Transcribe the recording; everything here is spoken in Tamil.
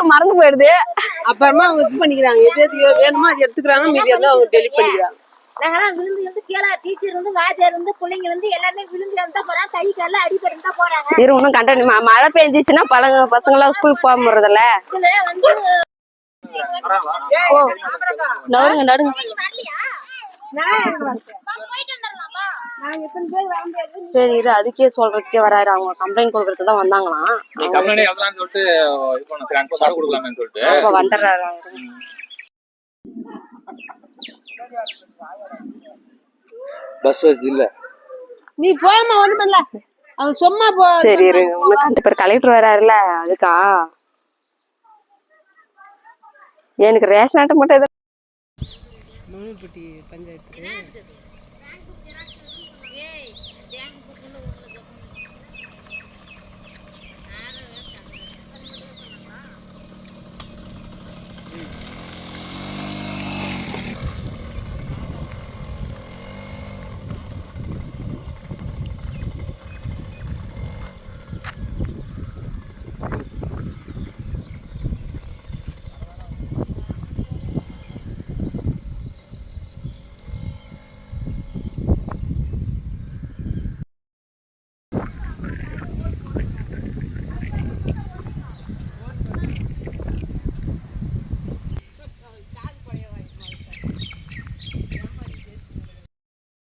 பார்த்தாலும் மறந்து போயிடுது. அப்புறமா அவங்க இது பண்ணிக்கிறாங்க, எது எது வேணுமோ அது எடுத்துக்கிறாங்க, மீதி எல்லாம் அவங்க டெலிட் பண்ணிக்கிறாங்க. நாங்கெல்லாம் விழுந்து கீழே டீச்சர் வாத்தியார் பிள்ளைங்க எல்லாருமே விழுந்து தான் போறாங்க, கை கால அடிபட்டு தான் போறாங்க. இது ஒன்றும் கண்டினியூ மழை பெஞ்சிச்சுன்னா பசங்க எல்லாம் ஸ்கூலுக்கு போக போறதில்ல. நடுங்க நடுங்க. சரி இரு, அதுக்கே சொல்றதுக்கே வராரு. அவங்க கம்ப்ளைண்ட் கொடுக்கறதுக்கு தான் வந்தாங்களாம். வந்துடுறாரு. பஸ் வசதி இல்ல, நீ போயமா ஒண்ணும் இல்ல, அவங்க சும்மா போ. சரி இரு, உங்களுக்கு பேர் கலெக்டர் வராருல, அதுக்கா எனக்கு ரேஷன் ஆட்டை மட்டும் மணல்பட்டி பஞ்சாயத்து